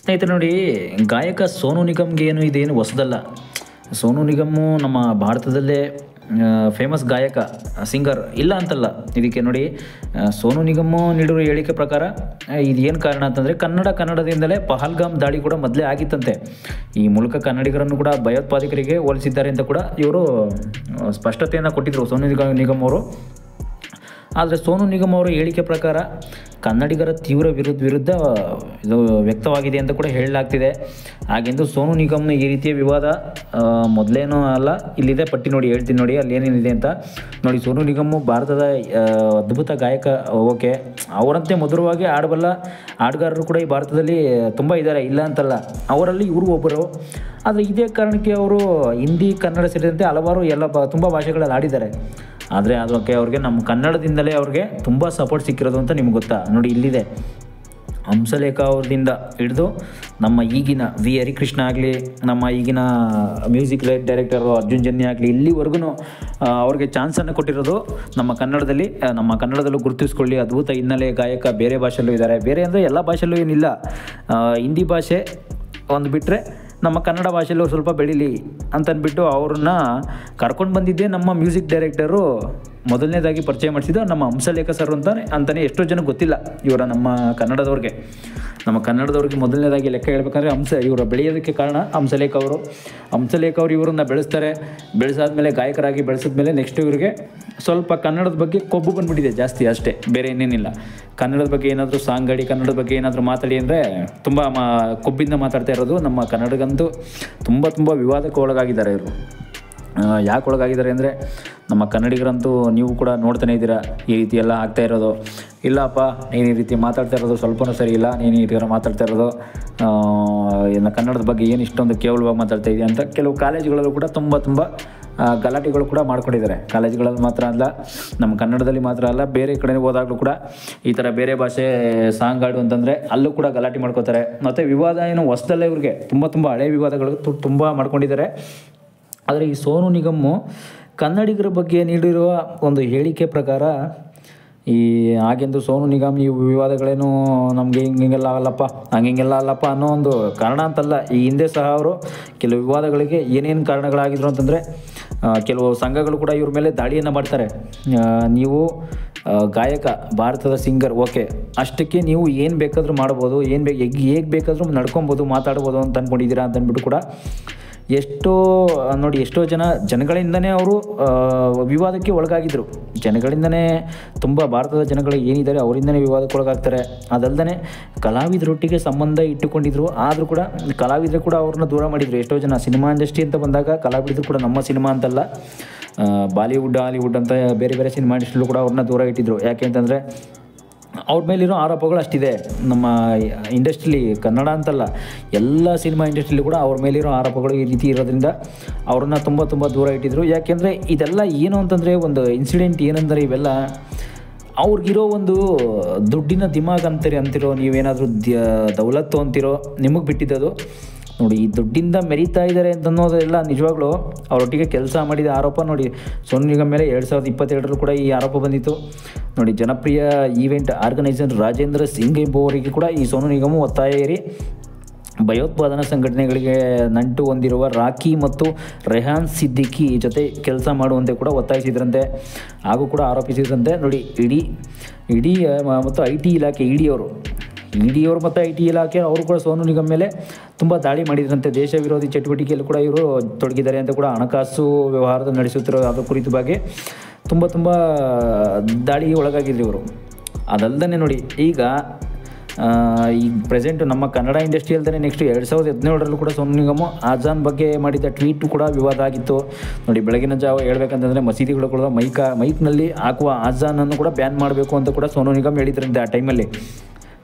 ಸ್ನೇಹಿತರೆ ನೋಡಿ, ಗಾಯಕ ಸೋನು ನಿಗಮ್ಗೆ ಇದೇನು ಹೊಸದಲ್ಲ. ಸೋನು ನಿಗಮ್ಮು ನಮ್ಮ ಭಾರತದಲ್ಲೇ ಫೇಮಸ್ ಗಾಯಕ, ಸಿಂಗರ್ ಇಲ್ಲ ಅಂತಲ್ಲ. ಇದಕ್ಕೆ ನೋಡಿ, ಸೋನು ನಿಗಮ್ಮು ನೀಡಿರೋ ಹೇಳಿಕೆ ಪ್ರಕಾರ ಇದೇನು ಕಾರಣ ಅಂತಂದರೆ ಕನ್ನಡದಿಂದಲೇ ಪಹಲ್ಗಾಮ್ ದಾಳಿ ಕೂಡ ಮೊದಲೇ ಆಗಿತ್ತಂತೆ. ಈ ಮೂಲಕ ಕನ್ನಡಿಗರನ್ನು ಕೂಡ ಭಯೋತ್ಪಾದಕರಿಗೆ ಹೋಲಿಸಿದ್ದಾರೆ ಅಂತ ಕೂಡ ಇವರು ಸ್ಪಷ್ಟತೆಯನ್ನು ಕೊಟ್ಟಿದ್ದರು ಸೋನು ನಿಗಮ್ ಅವರು. ಆದರೆ ಸೋನು ನಿಗಮ್ ಅವರ ಹೇಳಿಕೆ ಪ್ರಕಾರ ಕನ್ನಡಿಗರ ತೀವ್ರ ವಿರುದ್ಧ ಇದು ವ್ಯಕ್ತವಾಗಿದೆ ಅಂತ ಕೂಡ ಹೇಳಲಾಗ್ತಿದೆ. ಹಾಗೆಂದು ಸೋನು ನಿಗಮ್ನ ಈ ರೀತಿಯ ವಿವಾದ ಮೊದಲೇನೂ ಅಲ್ಲ, ಇಲ್ಲಿದೆ ಪಟ್ಟಿ ನೋಡಿ, ಹೇಳ್ತೀನಿ ನೋಡಿ ಅಲ್ಲಿ ಏನೇನಿದೆ ಅಂತ ನೋಡಿ. ಸೋನು ನಿಗಮ್ಮು ಭಾರತದ ಅದ್ಭುತ ಗಾಯಕ, ಓಕೆ, ಅವರಂತೆ ಮಧುರವಾಗಿ ಆಡಬಲ್ಲ ಹಾಡುಗಾರರು ಕೂಡ ಈ ಭಾರತದಲ್ಲಿ ತುಂಬ ಇದ್ದಾರೆ, ಇಲ್ಲ ಅಂತಲ್ಲ. ಅವರಲ್ಲಿ ಇವರು ಒಬ್ಬರು. ಆದರೆ ಇದೇ ಕಾರಣಕ್ಕೆ ಅವರು ಹಿಂದಿ, ಕನ್ನಡ ಸೇರಿದಂತೆ ಹಲವಾರು ತುಂಬ ಭಾಷೆಗಳಲ್ಲಿ ಆಡಿದ್ದಾರೆ. ಆದರೆ ಅದಕ್ಕೆ ಅವ್ರಿಗೆ ನಮ್ಮ ಕನ್ನಡದಿಂದಲೇ ಅವ್ರಿಗೆ ತುಂಬ ಸಪೋರ್ಟ್ ಸಿಕ್ಕಿರೋದು ಅಂತ ನಿಮ್ಗೆ ಗೊತ್ತಾ ನೋಡಿ. ಇಲ್ಲಿದೆ ಹಂಸಲೇಖ ಅವ್ರದಿಂದ ಹಿಡಿದು ನಮ್ಮ ಈಗಿನ ವಿ ಹರಿಕೃಷ್ಣ ಆಗಲಿ, ನಮ್ಮ ಈಗಿನ ಮ್ಯೂಸಿಕ್ ಡೈರೆಕ್ಟರು ಅರ್ಜುನ್ ಜನ್ಯ ಆಗಲಿ, ಇಲ್ಲಿವರೆಗೂ ಅವ್ರಿಗೆ ಚಾನ್ಸನ್ನು ಕೊಟ್ಟಿರೋದು ನಮ್ಮ ಕನ್ನಡದಲ್ಲೂ ಗುರುತಿಸ್ಕೊಳ್ಳಿ, ಅದ್ಭುತ ಹಿನ್ನೆಲೆ ಗಾಯಕ. ಬೇರೆ ಭಾಷೆಯಲ್ಲೂ ಇದ್ದಾರೆ, ಬೇರೆ ಅಂದರೆ ಎಲ್ಲ ಭಾಷೆಯಲ್ಲೂ ಏನಿಲ್ಲ, ಹಿಂದಿ ಭಾಷೆ ಒಂದು ಬಿಟ್ಟರೆ ನಮ್ಮ ಕನ್ನಡ ಭಾಷೆಯಲ್ಲೂ ಸ್ವಲ್ಪ ಬೆಳೀಲಿ ಅಂತಂದ್ಬಿಟ್ಟು ಅವ್ರನ್ನ ಕರ್ಕೊಂಡು ಬಂದಿದ್ದೆ ನಮ್ಮ ಮ್ಯೂಸಿಕ್ ಡೈರೆಕ್ಟರು. ಮೊದಲನೇದಾಗಿ ಪರಿಚಯ ಮಾಡಿಸಿದ್ದು ನಮ್ಮ ಹಂಸಲೇಖ ಸರ್ ಅಂತಲೇ ಎಷ್ಟೋ ಜನ ಗೊತ್ತಿಲ್ಲ. ಇವರ ನಮ್ಮ ಕನ್ನಡದವ್ರಿಗೆ ಮೊದಲನೇದಾಗಿ ಲೆಕ್ಕ ಹೇಳ್ಬೇಕಂದ್ರೆ ಇವರು ಬೆಳೆಯೋದಕ್ಕೆ ಕಾರಣ ಹಂಸಲೇಖ ಅವರು ಇವರನ್ನು ಬೆಳೆಸಾದ್ಮೇಲೆ ಗಾಯಕರಾಗಿ ಬೆಳೆಸಿದ್ಮೇಲೆ ನೆಕ್ಸ್ಟ್ ಇವರಿಗೆ ಸ್ವಲ್ಪ ಕನ್ನಡದ ಬಗ್ಗೆ ಕೊಬ್ಬು ಬಂದುಬಿಟ್ಟಿದೆ ಜಾಸ್ತಿ, ಅಷ್ಟೇ, ಬೇರೆ ಏನೇನಿಲ್ಲ. ಕನ್ನಡದ ಬಗ್ಗೆ ಏನಾದರೂ ಸಾಂಗ್ ಆಡಿ, ಕನ್ನಡದ ಬಗ್ಗೆ ಏನಾದರೂ ಮಾತಾಡಿ ಅಂದರೆ ತುಂಬ ಕೊಬ್ಬಿಂದ ಮಾತಾಡ್ತಾ ಇರೋದು. ನಮ್ಮ ಕನ್ನಡಗಂತೂ ತುಂಬ ವಿವಾದಕ್ಕೆ ಒಳಗಾಗಿದ್ದಾರೆ ಇವರು. ಯಾಕೆ ಒಳಗಾಗಿದ್ದಾರೆ ಅಂದರೆ ನಮ್ಮ ಕನ್ನಡಿಗರಂತೂ ನೀವು ಕೂಡ ನೋಡ್ತಾನೆ ಇದ್ದೀರಾ, ಈ ರೀತಿ ಎಲ್ಲ ಆಗ್ತಾ ಇರೋದು. ಇಲ್ಲಪ್ಪ, ನೀನು ಈ ರೀತಿ ಮಾತಾಡ್ತಾ ಇರೋದು ಸ್ವಲ್ಪನೂ ಸರಿ ಇಲ್ಲ, ನೀನು ಈ ರೀತಿ ಮಾತಾಡ್ತಾ ಇರೋದು ಕನ್ನಡದ ಬಗ್ಗೆ ಏನು ಇಷ್ಟೊಂದು ಕೇವಲವಾಗಿ ಮಾತಾಡ್ತಾ ಇದೆಯಾ ಅಂತ ಕೆಲವು ಕಾಲೇಜುಗಳಲ್ಲೂ ಕೂಡ ತುಂಬ ಗಲಾಟೆಗಳು ಕೂಡ ಮಾಡ್ಕೊಂಡಿದ್ದಾರೆ. ಕಾಲೇಜುಗಳಲ್ಲಿ ಮಾತ್ರ ಅಲ್ಲ, ನಮ್ಮ ಕನ್ನಡದಲ್ಲಿ ಮಾತ್ರ ಅಲ್ಲ, ಬೇರೆ ಕಡೆ ಹೋದಾಗಲೂ ಕೂಡ ಈ ಥರ ಬೇರೆ ಭಾಷೆ ಸಾಂಗ್ ಆಡು ಅಂತಂದರೆ ಅಲ್ಲೂ ಕೂಡ ಗಲಾಟೆ ಮಾಡ್ಕೋತಾರೆ. ಮತ್ತು ವಿವಾದ ಏನು ಹೊಸದಲ್ಲೇ ಇವ್ರಿಗೆ ತುಂಬ ಹಳೆಯ ವಿವಾದಗಳು ತುಂಬ ಮಾಡ್ಕೊಂಡಿದ್ದಾರೆ. ಆದರೆ ಈ ಸೋನು ನಿಗಮ್ಮು ಕನ್ನಡಿಗರ ಬಗ್ಗೆ ನೀಡಿರುವ ಒಂದು ಹೇಳಿಕೆ ಪ್ರಕಾರ ಹಾಗೆಂದು ಸೋನು ನಿಗಮ್ ಈ ವಿವಾದಗಳೇನು ನಮಗೆ ಹಿಂಗೆಲ್ಲ ಅಲ್ಲಪ್ಪ ಅನ್ನೋ ಒಂದು ಕಾರಣ ಅಂತಲ್ಲ. ಈ ಹಿಂದೆ ಸಹ ಅವರು ಕೆಲವು ವಿವಾದಗಳಿಗೆ ಏನೇನು ಕಾರಣಗಳಾಗಿದ್ರು ಅಂತಂದರೆ ಕೆಲವು ಸಂಘಗಳು ಕೂಡ ಇವ್ರ ಮೇಲೆ ದಾಳಿಯನ್ನು ಮಾಡ್ತಾರೆ. ನೀವು ಗಾಯಕ, ಭಾರತದ ಸಿಂಗರ್, ಓಕೆ, ಅಷ್ಟಕ್ಕೆ ನೀವು ಏನು ಬೇಕಾದರೂ ಮಾಡ್ಬೋದು, ಹೇಗೆ ಬೇಕಾದರೂ ನಡ್ಕೊಬೋದು, ಮಾತಾಡ್ಬೋದು ಅಂತ ಅಂದ್ಕೊಂಡಿದ್ದೀರಾ ಅಂತಂದ್ಬಿಟ್ಟು ಕೂಡ ಎಷ್ಟೋ ಜನಗಳಿಂದನೇ ಅವರು ವಿವಾದಕ್ಕೆ ಒಳಗಾಗಿದ್ದರು. ಜನಗಳಿಂದನೇ ತುಂಬ ಭಾರತದ ಜನಗಳು ಏನಿದ್ದಾರೆ ಅವರಿಂದನೇ ವಿವಾದಕ್ಕೆ ಒಳಗಾಗ್ತಾರೆ. ಅದಲ್ಲದೆ ಕಲಾವಿದರೊಟ್ಟಿಗೆ ಸಂಬಂಧ ಇಟ್ಟುಕೊಂಡಿದ್ರು, ಆದರೂ ಕೂಡ ಕಲಾವಿದರು ಕೂಡ ಅವ್ರನ್ನ ದೂರ ಮಾಡಿದರು. ಎಷ್ಟೋ ಜನ ಸಿನಿಮಾ ಇಂಡಸ್ಟ್ರಿ ಅಂತ ಬಂದಾಗ ಕಲಾವಿದರು ಕೂಡ ನಮ್ಮ ಸಿನಿಮಾ ಅಂತಲ್ಲ, ಬಾಲಿವುಡ್, ಹಾಲಿವುಡ್ ಅಂತ ಬೇರೆ ಸಿನಿಮಾ ಇಂಡಸ್ಟ್ರಿಯಲ್ಲೂ ಕೂಡ ಅವ್ರನ್ನ ದೂರ ಇಟ್ಟಿದ್ರು. ಯಾಕೆ ಅಂತಂದರೆ ಅವ್ರ ಮೇಲಿರೋ ಆರೋಪಗಳು ಅಷ್ಟಿದೆ. ನಮ್ಮ ಇಂಡಸ್ಟ್ರಿಲಿ, ಕನ್ನಡ ಅಂತಲ್ಲ, ಎಲ್ಲ ಸಿನಿಮಾ ಇಂಡಸ್ಟ್ರಿಲಿ ಕೂಡ ಅವ್ರ ಮೇಲಿರೋ ಆರೋಪಗಳು ಈ ರೀತಿ ಇರೋದ್ರಿಂದ ಅವ್ರನ್ನ ತುಂಬ ದೂರ ಇಟ್ಟಿದ್ರು. ಯಾಕೆಂದರೆ ಇದೆಲ್ಲ ಏನು ಅಂತಂದರೆ ಒಂದು ಇನ್ಸಿಡೆಂಟ್ ಏನಂದರೆ ಇವೆಲ್ಲ ಅವ್ರಿಗಿರೋ ಒಂದು ದುಡ್ಡಿನ ದಿಮಾಗ್ ಅಂತಿರೋ, ನೀವೇನಾದರೂ ದೌಲತ್ತು ಅಂತಿರೋ, ನಿಮಗೆ ಬಿಟ್ಟಿದ್ದದು ನೋಡಿ. ಈ ದುಡ್ಡಿಂದ ಮೆರೀತಾ ಇದ್ದಾರೆ ಅಂತ ಅನ್ನೋದೆಲ್ಲ ನಿಜವಾಗ್ಲೂ ಅವರೊಟ್ಟಿಗೆ ಕೆಲಸ ಮಾಡಿದ ಆರೋಪ ನೋಡಿ. ಸೋನು ನಿಗಮ್ ಮೇಲೆ 2022 ಕೂಡ ಈ ಆರೋಪ ಬಂದಿತ್ತು ನೋಡಿ. ಜನಪ್ರಿಯ ಈವೆಂಟ್ ಆರ್ಗನೈಸರ್ ರಾಜೇಂದ್ರ ಸಿಂಗ್ ಎಂಬುವರಿಗೆ ಕೂಡ ಈ ಸೋನು ನಿಗಮ್ ಒತ್ತಾಯ ಏರಿ ಭಯೋತ್ಪಾದನಾ ಸಂಘಟನೆಗಳಿಗೆ ನಂಟು ಹೊಂದಿರುವ ರಾಕಿ ಮತ್ತು ರೆಹಾನ್ ಸಿದ್ದಿಕಿ ಜೊತೆ ಕೆಲಸ ಮಾಡುವಂತೆ ಕೂಡ ಒತ್ತಾಯಿಸಿದ್ರಂತೆ, ಹಾಗೂ ಕೂಡ ಆರೋಪಿಸಿದ್ರಂತೆ ನೋಡಿ. ಇಡಿ ಮತ್ತು ಐ ಟಿ ಇಲಾಖೆ, ಇಡಿಯವರು ಮತ್ತು ಐ ಟಿ ಇಲಾಖೆ ಅವರು ಕೂಡ ಸೋನು ನಿಗಮ್ ಮೇಲೆ ತುಂಬ ದಾಳಿ ಮಾಡಿದ್ರಂತೆ. ದೇಶ ವಿರೋಧಿ ಚಟುವಟಿಕೆಯಲ್ಲಿ ಕೂಡ ಇವರು ತೊಡಗಿದ್ದಾರೆ ಅಂತ ಕೂಡ, ಹಣಕಾಸು ವ್ಯವಹಾರದ ನಡೆಸುತ್ತಿರೋ ಅದರ ಕುರಿತು ಬಗ್ಗೆ ತುಂಬ ದಾಳಿಗೆ ಒಳಗಾಗಿದ್ರು ಇವರು. ಅದಲ್ಲದೆ ನೋಡಿ, ಈಗ ಪ್ರೆಸೆಂಟು ನಮ್ಮ ಕನ್ನಡ ಇಂಡಸ್ಟ್ರಿ ಅಲ್ಲದೆ ನೆಕ್ಸ್ಟ್ 2017 ಕೂಡ ಸೋನು ನಿಗಮ್ ಆಜಾನ್ ಬಗ್ಗೆ ಮಾಡಿದ ಟ್ವೀಟ್ ಕೂಡ ವಿವಾದ ಆಗಿತ್ತು ನೋಡಿ. ಬೆಳಗಿನ ಜಾವ ಹೇಳ್ಬೇಕಂತಂದರೆ ಮಸೀದಿಗಳು ಕೂಡ ಮೈಕ್ನಲ್ಲಿ ಹಾಕುವ ಆಜಾನನ್ನು ಕೂಡ ಬ್ಯಾನ್ ಮಾಡಬೇಕು ಅಂತ ಕೂಡ ಸೋನು ನಿಗಮ್ ಹೇಳಿದ್ರಂತೆ. ಆ ಟೈಮಲ್ಲಿ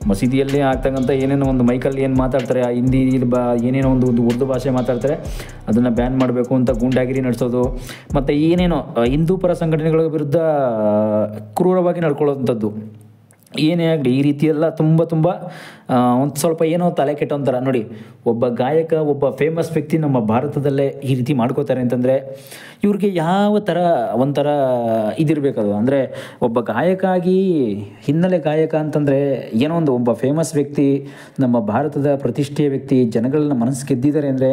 ಮಸೀದಿಯಲ್ಲಿ ಆಗ್ತಕ್ಕಂಥ ಏನೇನೋ ಒಂದು ಮೈಕಲ್ಲಿ ಏನು ಮಾತಾಡ್ತಾರೆ, ಹಿಂದಿ ಏನೇನೋ ಒಂದು ಉರ್ದು ಭಾಷೆ ಮಾತಾಡ್ತಾರೆ, ಅದನ್ನು ಬ್ಯಾನ್ ಮಾಡಬೇಕು ಅಂತ ಗೂಂಡಾಗಿರಿ ನಡೆಸೋದು, ಮತ್ತು ಏನೇನೋ ಹಿಂದೂ ಪರ ಸಂಘಟನೆಗಳ ವಿರುದ್ಧ ಕ್ರೂರವಾಗಿ ನಡ್ಕೊಳ್ಳೋವಂಥದ್ದು, ಏನೇ ಆಗಲಿ ಈ ರೀತಿ ಎಲ್ಲ ತುಂಬ ಒಂದು ಸ್ವಲ್ಪ ಏನೋ ತಲೆ ಕೆಟ್ಟೊಂಥರ ನೋಡಿ. ಒಬ್ಬ ಗಾಯಕ, ಒಬ್ಬ ಫೇಮಸ್ ವ್ಯಕ್ತಿ ನಮ್ಮ ಭಾರತದಲ್ಲೇ ಈ ರೀತಿ ಮಾಡ್ಕೋತಾರೆ ಅಂತಂದರೆ ಇವ್ರಿಗೆ ಯಾವ ಥರ ಒಂಥರ ಇದಿರಬೇಕದು. ಅಂದರೆ ಒಬ್ಬ ಗಾಯಕ ಆಗಿ, ಹಿನ್ನೆಲೆ ಗಾಯಕ ಅಂತಂದರೆ ಏನೋ ಒಂದು ಒಬ್ಬ ಫೇಮಸ್ ವ್ಯಕ್ತಿ, ನಮ್ಮ ಭಾರತದ ಪ್ರತಿಷ್ಠೆಯ ವ್ಯಕ್ತಿ, ಜನಗಳನ್ನ ಮನಸ್ಸು ಗೆದ್ದಿದ್ದಾರೆ ಅಂದರೆ,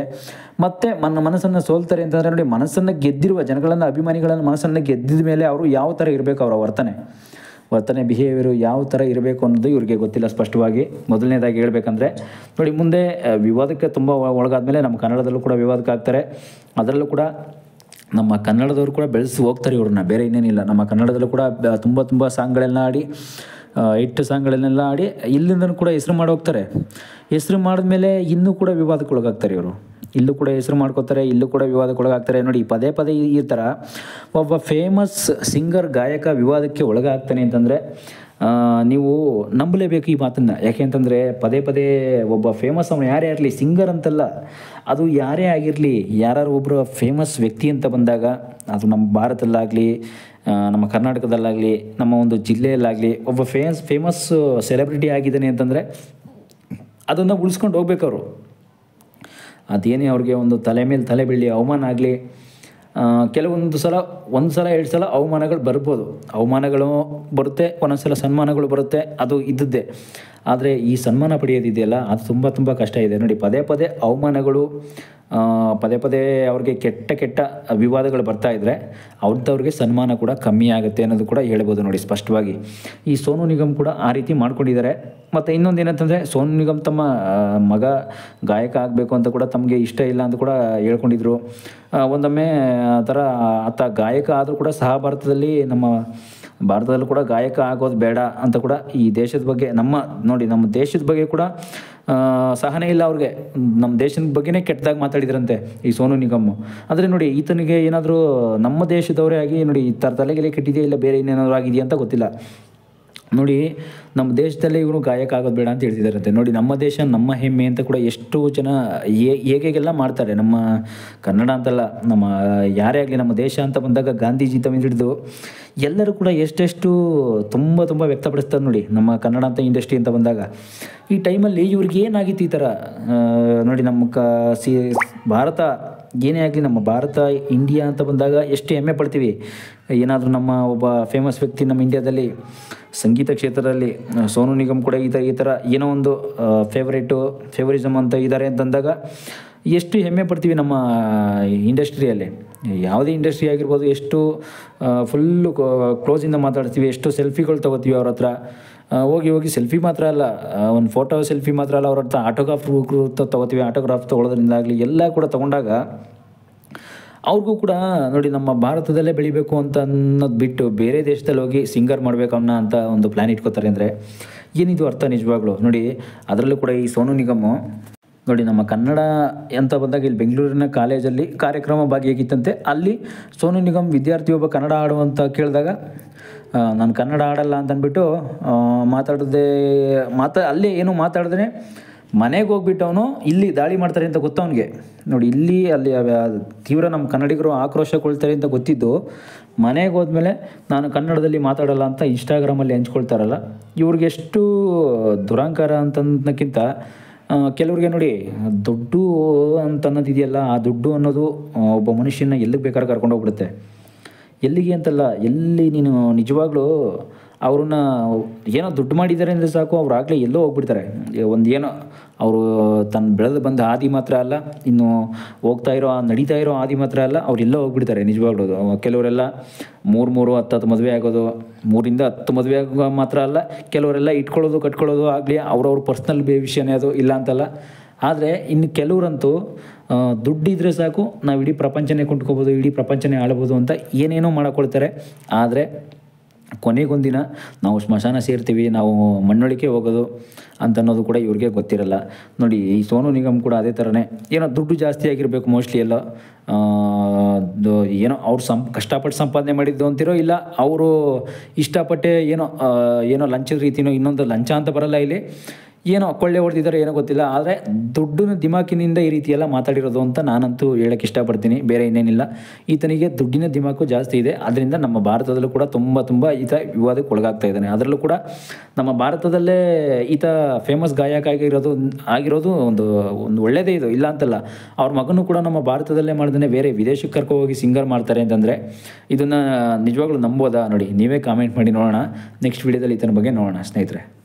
ಮತ್ತೆ ಮನಸ್ಸನ್ನು ಸೋಲ್ತಾರೆ ಅಂತಂದರೆ ನೋಡಿ, ಮನಸ್ಸನ್ನು ಗೆದ್ದಿರುವ ಜನಗಳನ್ನು, ಅಭಿಮಾನಿಗಳನ್ನು ಮನಸ್ಸನ್ನು ಗೆದ್ದಿದ ಮೇಲೆ ಅವರು ಯಾವ ಥರ ಇರಬೇಕು, ಅವರ ವರ್ತನೆ ಬಿಹೇವಿಯರು ಯಾವ ಥರ ಇರಬೇಕು ಅನ್ನೋದು ಇವ್ರಿಗೆ ಗೊತ್ತಿಲ್ಲ ಸ್ಪಷ್ಟವಾಗಿ. ಮೊದಲನೇದಾಗಿ ಹೇಳ್ಬೇಕಂದ್ರೆ ನೋಡಿ, ಮುಂದೆ ವಿವಾದಕ್ಕೆ ತುಂಬ ಒಳಗಾದ್ಮೇಲೆ ನಮ್ಮ ಕನ್ನಡದಲ್ಲೂ ಕೂಡ ವಿವಾದಕ್ಕೆ ಆಗ್ತಾರೆ. ಅದರಲ್ಲೂ ಕೂಡ ನಮ್ಮ ಕನ್ನಡದವರು ಕೂಡ ಬೆಳೆಸಿ ಹೋಗ್ತಾರೆ ಇವ್ರನ್ನ, ಬೇರೆ ಇನ್ನೇನಿಲ್ಲ. ನಮ್ಮ ಕನ್ನಡದಲ್ಲೂ ಕೂಡ ತುಂಬ ಸಾಂಗ್ಗಳೆಲ್ಲ ಆಡಿ, ಹಿಟ್ ಸಾಂಗ್ಗಳನ್ನೆಲ್ಲ ಆಡಿ ಇಲ್ಲಿಂದನೂ ಕೂಡ ಹೆಸರು ಮಾಡಿ ಹೋಗ್ತಾರೆ. ಹೆಸರು ಮಾಡಿದ್ಮೇಲೆ ಇನ್ನೂ ಕೂಡ ವಿವಾದಕ್ಕೊಳಗಾಗ್ತಾರೆ ಇವರು. ಇಲ್ಲೂ ಕೂಡ ಹೆಸರು ಮಾಡ್ಕೋತಾರೆ, ಇಲ್ಲೂ ಕೂಡ ವಿವಾದಕ್ಕೊಳಗಾಗ್ತಾರೆ. ನೋಡಿ, ಪದೇ ಈ ಥರ ಒಬ್ಬ ಫೇಮಸ್ ಸಿಂಗರ್, ಗಾಯಕ ವಿವಾದಕ್ಕೆ ಒಳಗಾಗ್ತಾನೆ ಅಂತಂದರೆ ನೀವು ನಂಬಲೇಬೇಕು ಈ ಮಾತನ್ನು. ಯಾಕೆ ಅಂತಂದರೆ ಪದೇ ಒಬ್ಬ ಫೇಮಸ್, ಅವನು ಯಾರೇ ಇರಲಿ, ಸಿಂಗರ್ ಅಂತಲ್ಲ, ಅದು ಯಾರೇ ಆಗಿರಲಿ, ಯಾರು ಒಬ್ಬರು ಫೇಮಸ್ ವ್ಯಕ್ತಿ ಅಂತ ಬಂದಾಗ, ಅದು ನಮ್ಮ ಭಾರತದಲ್ಲಾಗಲಿ, ನಮ್ಮ ಕರ್ನಾಟಕದಲ್ಲಾಗಲಿ, ನಮ್ಮ ಒಂದು ಜಿಲ್ಲೆಯಲ್ಲಾಗಲಿ ಒಬ್ಬ ಫೇಮಸ್ ಸೆಲೆಬ್ರಿಟಿ ಆಗಿದ್ದಾನೆ ಅಂತಂದರೆ ಅದನ್ನು ಉಳಿಸ್ಕೊಂಡು ಹೋಗ್ಬೇಕು ಅವರು. ಅದೇನೇ ಅವ್ರಿಗೆ ಒಂದು ತಲೆ ಮೇಲೆ ತಲೆ ಬೀಳಿ ಅವಮಾನ ಆಗಲಿ, ಕೆಲವೊಂದು ಸಲ, ಒಂದು ಸಲ 2 ಸಲ ಅವಮಾನಗಳು ಬರ್ಬೋದು, ಅವಮಾನಗಳು ಬರುತ್ತೆ, ಒಂದೊಂದು ಸಲ ಸನ್ಮಾನಗಳು ಬರುತ್ತೆ, ಅದು ಇದ್ದದ್ದೇ. ಆದರೆ ಈ ಸನ್ಮಾನ ಪಡೆಯೋದಿದೆಯಲ್ಲ, ಅದು ತುಂಬ ಕಷ್ಟ ಇದೆ. ನೋಡಿ, ಪದೇ ಅವಮಾನಗಳು, ಪದೇ ಅವ್ರಿಗೆ ಕೆಟ್ಟ ವಿವಾದಗಳು ಬರ್ತಾಯಿದ್ರೆ ಅವ್ರವ್ರಿಗೆ ಸನ್ಮಾನ ಕೂಡ ಕಮ್ಮಿ ಆಗುತ್ತೆ ಅನ್ನೋದು ಕೂಡ ಹೇಳ್ಬೋದು ನೋಡಿ ಸ್ಪಷ್ಟವಾಗಿ. ಈ ಸೋನು ನಿಗಮ್ ಕೂಡ ಆ ರೀತಿ ಮಾಡ್ಕೊಂಡಿದ್ದಾರೆ. ಮತ್ತು ಇನ್ನೊಂದು ಏನಂತಂದರೆ, ಸೋನು ನಿಗಮ್ ತಮ್ಮ ಮಗ ಗಾಯಕ ಆಗಬೇಕು ಅಂತ ಕೂಡ ತಮಗೆ ಇಷ್ಟ ಇಲ್ಲ ಅಂತ ಕೂಡ ಹೇಳ್ಕೊಂಡಿದ್ರು. ಒಂದೊಮ್ಮೆ ಆ ಥರ ಆತ ಗಾಯಕ ಆದರೂ ಕೂಡ ಸಹ ನಮ್ಮ ಭಾರತದಲ್ಲೂ ಕೂಡ ಗಾಯಕ ಆಗೋದು ಬೇಡ ಅಂತ ಕೂಡ ಈ ದೇಶದ ಬಗ್ಗೆ, ನಮ್ಮ ದೇಶದ ಬಗ್ಗೆ ಕೂಡ ಸಹನೆ ಇಲ್ಲ ಅವ್ರಿಗೆ. ನಮ್ಮ ದೇಶದ ಬಗ್ಗೆನೇ ಕೆಟ್ಟದಾಗಿ ಮಾತಾಡಿದ್ರಂತೆ ಈ ಸೋನು ನಿಗಮ್. ಆದರೆ ನೋಡಿ, ಈತನಿಗೆ ಏನಾದರೂ ನಮ್ಮ ದೇಶದವರೇ ಆಗಿ ನೋಡಿ, ಈ ಥರ ತಲೆಗೆಲೆ ಕೆಟ್ಟಿದೆಯಾ ಇಲ್ಲ ಬೇರೆ ಇನ್ನೇನಾದರೂ ಆಗಿದೆಯಾ ಅಂತ ಗೊತ್ತಿಲ್ಲ. ನೋಡಿ, ನಮ್ಮ ದೇಶದಲ್ಲೇ ಇವರು ಗಾಯಕ ಆಗೋದು ಬೇಡ ಅಂತ ಹೇಳ್ತಿದ್ದಾರಂತೆ. ನೋಡಿ, ನಮ್ಮ ದೇಶ ನಮ್ಮ ಹೆಮ್ಮೆ ಅಂತ ಕೂಡ ಎಷ್ಟು ಜನ ಹೇಗೆಲ್ಲ ಮಾಡ್ತಾರೆ. ನಮ್ಮ ಕನ್ನಡ ಅಂತಲ್ಲ, ನಮ್ಮ ಯಾರೇ ಆಗಲಿ, ನಮ್ಮ ದೇಶ ಅಂತ ಬಂದಾಗ ಗಾಂಧೀಜಿ ತಮ್ಮ ಹಿಡಿದು ಎಲ್ಲರೂ ಕೂಡ ಎಷ್ಟೆಷ್ಟು ತುಂಬ ವ್ಯಕ್ತಪಡಿಸ್ತಾರೆ ನೋಡಿ, ನಮ್ಮ ಕನ್ನಡ ಅಂತ ಇಂಡಸ್ಟ್ರಿ ಅಂತ ಬಂದಾಗ. ಈ ಟೈಮಲ್ಲಿ ಇವ್ರಿಗೆ ಏನಾಗಿತ್ತು ಈ ಥರ ನೋಡಿ, ನಮ್ಮ ಭಾರತ ಏನೇ ಆಗಲಿ, ನಮ್ಮ ಭಾರತ ಇಂಡಿಯಾ ಅಂತ ಬಂದಾಗ ಎಷ್ಟು ಹೆಮ್ಮೆ ಪಡ್ತೀವಿ. ಏನಾದರೂ ನಮ್ಮ ಒಬ್ಬ ಫೇಮಸ್ ವ್ಯಕ್ತಿ ನಮ್ಮ ಇಂಡಿಯಾದಲ್ಲಿ ಸಂಗೀತ ಕ್ಷೇತ್ರದಲ್ಲಿ, ಸೋನು ನಿಗಮ್ ಕೂಡ ಈ ಥರ ಏನೋ ಒಂದು ಫೇವರಿಸಮ್ ಅಂತ ಇದ್ದಾರೆ ಅಂತಂದಾಗ ಎಷ್ಟು ಹೆಮ್ಮೆ ಪಡ್ತೀವಿ ನಮ್ಮ ಇಂಡಸ್ಟ್ರಿಯಲ್ಲಿ. ಯಾವುದೇ ಇಂಡಸ್ಟ್ರಿ ಆಗಿರ್ಬೋದು, ಎಷ್ಟು ಫುಲ್ಲು ಕ್ಲೋಸಿಂದ ಮಾತಾಡ್ತೀವಿ, ಎಷ್ಟು ಸೆಲ್ಫಿಗಳು ತೊಗೋತೀವಿ ಅವ್ರ ಹತ್ರ. ಹೋಗಿ ಸೆಲ್ಫಿ ಮಾತ್ರ ಅಲ್ಲ, ಒಂದು ಫೋಟೋ ಸೆಲ್ಫಿ ಮಾತ್ರ ಅಲ್ಲ, ಅವ್ರ ಹತ್ರ ಆಟೋಗ್ರಾಫ್ ತೊಗೋತೀವಿ. ಆಟೋಗ್ರಾಫ್ ತೊಗೊಳೋದ್ರಿಂದಾಗಲಿ ಎಲ್ಲ ಕೂಡ ತೊಗೊಂಡಾಗ ಅವ್ರಿಗೂ ಕೂಡ ನೋಡಿ, ನಮ್ಮ ಭಾರತದಲ್ಲೇ ಬೆಳಿಬೇಕು ಅಂತ ಅನ್ನೋದು ಬಿಟ್ಟು ಬೇರೆ ದೇಶದಲ್ಲಿ ಹೋಗಿ ಸಿಂಗರ್ ಮಾಡಬೇಕು ಅಂತ ಒಂದು ಪ್ಲ್ಯಾನ್ ಇಟ್ಕೋತಾರೆ ಅಂದರೆ ಏನಿದು ಅರ್ಥ ನಿಜವಾಗ್ಲೂ. ನೋಡಿ, ಅದರಲ್ಲೂ ಕೂಡ ಈ ಸೋನು ನಿಗಮ್ಮು ನೋಡಿ, ನಮ್ಮ ಕನ್ನಡ ಅಂತ ಬಂದಾಗ ಇಲ್ಲಿ ಬೆಂಗಳೂರಿನ ಕಾಲೇಜಲ್ಲಿ ಕಾರ್ಯಕ್ರಮ ಭಾಗಿಯಾಗಿತ್ತಂತೆ. ಅಲ್ಲಿ ಸೋನು ನಿಗಮ್ ವಿದ್ಯಾರ್ಥಿ ಒಬ್ಬ ಕನ್ನಡ ಆಡುವಂತ ಕೇಳಿದಾಗ ನಾನು ಕನ್ನಡ ಆಡಲ್ಲ ಅಂತಂದ್ಬಿಟ್ಟು ಅಲ್ಲೇ ಏನೂ ಮಾತಾಡಿದ್ರೆ ಮನೆಗೆ ಹೋಗ್ಬಿಟ್ಟು ಅವನು ಇಲ್ಲಿ ದಾಳಿ ಮಾಡ್ತಾರೆ ಅಂತ ಗೊತ್ತವನಿಗೆ. ನೋಡಿ, ಅಲ್ಲಿ ತೀವ್ರ ನಮ್ಮ ಕನ್ನಡಿಗರು ಆಕ್ರೋಶಗೊಳ್ತಾರೆ ಅಂತ ಗೊತ್ತಿದ್ದು ಮನೆಗೆ ಹೋದ್ಮೇಲೆ ನಾನು ಕನ್ನಡದಲ್ಲಿ ಮಾತಾಡಲ್ಲ ಅಂತ ಇನ್ಸ್ಟಾಗ್ರಾಮಲ್ಲಿ ಹಂಚ್ಕೊಳ್ತಾರಲ್ಲ, ಇವ್ರಿಗೆ ಎಷ್ಟು ದುರಂಕಾರ ಅಂತನ್ನೋಕ್ಕಿಂತ ಕೆಲವ್ರಿಗೆ ನೋಡಿ, ದುಡ್ಡು ಅಂತ ಅನ್ನೋದಿದೆಯಲ್ಲ, ಆ ದುಡ್ಡು ಅನ್ನೋದು ಒಬ್ಬ ಮನುಷ್ಯನ ಎಲ್ಲಿಗೆ ಬೇಕಾದ್ರೆ ಕರ್ಕೊಂಡು ಹೋಗ್ಬಿಡುತ್ತೆ. ಎಲ್ಲಿಗೆ ಅಂತಲ್ಲ, ಎಲ್ಲಿ ನೀನು ನಿಜವಾಗ್ಲೂ ಅವ್ರನ್ನ ಏನೋ ದುಡ್ಡು ಮಾಡಿದ್ದಾರೆ ಅಂದರೆ ಸಾಕು, ಅವ್ರು ಆಗಲೇ ಎಲ್ಲೋ ಹೋಗ್ಬಿಡ್ತಾರೆ. ಏನೋ ಅವರು ಬೆಳೆದು ಬಂದ ಹಾದಿ ಮಾತ್ರ ಅಲ್ಲ, ಇನ್ನು ನಡೀತಾ ಇರೋ ಹಾದಿ ಮಾತ್ರ ಅಲ್ಲ, ಅವರೆಲ್ಲ ಹೋಗ್ಬಿಡ್ತಾರೆ ನಿಜವಾಗ್ಲೂ. ಕೆಲವರೆಲ್ಲ 3 10 ಮದುವೆ ಆಗೋದು, 3ರಿಂದ 10 ಮದುವೆ ಆಗೋ ಮಾತ್ರ ಅಲ್ಲ, ಕೆಲವರೆಲ್ಲ ಇಟ್ಕೊಳ್ಳೋದು ಕಟ್ಕೊಳ್ಳೋದು ಆಗಲಿ ಅವ್ರವ್ರ ಪರ್ಸ್ನಲ್ ವಿಷಯನೇ ಅದು, ಇಲ್ಲ ಅಂತಲ್ಲ. ಆದರೆ ಇನ್ನು ಕೆಲವರಂತೂ ದುಡ್ಡಿದ್ರೆ ಸಾಕು, ನಾವು ಇಡೀ ಪ್ರಪಂಚನೇ ಕೊಂಡ್ಕೋಬೋದು, ಇಡೀ ಪ್ರಪಂಚನೇ ಆಳ್ಬೋದು ಅಂತ ಏನೇನೋ ಮಾಡಕೊಳ್ತಾರೆ. ಆದರೆ ಕೊನೆಗೊಂದಿನ ನಾವು ಸ್ಮಶಾನ ಸೇರ್ತೀವಿ, ನಾವು ಮಣ್ಣೊಳಿಕೆ ಹೋಗೋದು ಅಂತ ಅನ್ನೋದು ಕೂಡ ಇವ್ರಿಗೆ ಗೊತ್ತಿರಲ್ಲ. ನೋಡಿ, ಈ ಸೋನು ನಿಗಮ್ ಕೂಡ ಅದೇ ಥರನೇ, ಏನೋ ದುಡ್ಡು ಜಾಸ್ತಿ ಆಗಿರಬೇಕು ಮೋಸ್ಟ್ಲಿ ಎಲ್ಲ, ಏನೋ ಅವ್ರು ಕಷ್ಟಪಟ್ಟು ಸಂಪಾದನೆ ಮಾಡಿದ್ದು ಅಂತಿರೋ, ಇಲ್ಲ ಅವರು ಇಷ್ಟಪಟ್ಟೆ ಏನೋ ಲಂಚದ ರೀತಿನೋ, ಇನ್ನೊಂದು ಲಂಚ ಅಂತ ಬರಲ್ಲ ಇಲ್ಲಿ, ಏನೋ ಕೊಳ್ಳೆ ಹೊಡೆದಿದ್ದಾರೆ ಏನೋ ಗೊತ್ತಿಲ್ಲ. ಆದರೆ ದುಡ್ಡಿನ ದಿಮಾಕಿನಿಂದ ಈ ರೀತಿ ಎಲ್ಲ ಮಾತಾಡಿರೋದು ಅಂತ ನಾನಂತೂ ಹೇಳಕ್ಕೆ ಇಷ್ಟಪಡ್ತೀನಿ, ಬೇರೆ ಇನ್ನೇನಿಲ್ಲ. ಈತನಿಗೆ ದುಡ್ಡಿನ ದಿಮಾಕು ಜಾಸ್ತಿ ಇದೆ. ಅದರಿಂದ ನಮ್ಮ ಭಾರತದಲ್ಲೂ ಕೂಡ ತುಂಬ ಈತ ವಿವಾದಕ್ಕೆ ಒಳಗಾಗ್ತಾ ಇದ್ದಾನೆ. ಅದರಲ್ಲೂ ಕೂಡ ನಮ್ಮ ಭಾರತದಲ್ಲೇ ಈತ ಫೇಮಸ್ ಗಾಯಕ ಆಗಿರೋದು ಒಂದು ಒಳ್ಳೆಯದೇ ಇದು, ಇಲ್ಲ ಅಂತಲ್ಲ. ಅವ್ರ ಮಗನೂ ಕೂಡ ನಮ್ಮ ಭಾರತದಲ್ಲೇ ಮಾಡ್ದೇ ಬೇರೆ ವಿದೇಶಕ್ಕೆ ಕರ್ಕೊಂಡು ಹೋಗಿ ಸಿಂಗರ್ ಮಾಡ್ತಾರೆ ಅಂತಂದರೆ ಇದನ್ನು ನಿಜವಾಗ್ಲೂ ನಂಬೋದಾ? ನೋಡಿ, ನೀವೇ ಕಾಮೆಂಟ್ ಮಾಡಿ ನೋಡೋಣ. ನೆಕ್ಸ್ಟ್ ವೀಡಿಯೋದಲ್ಲಿ ಈತನ ಬಗ್ಗೆ ನೋಡೋಣ ಸ್ನೇಹಿತರೆ.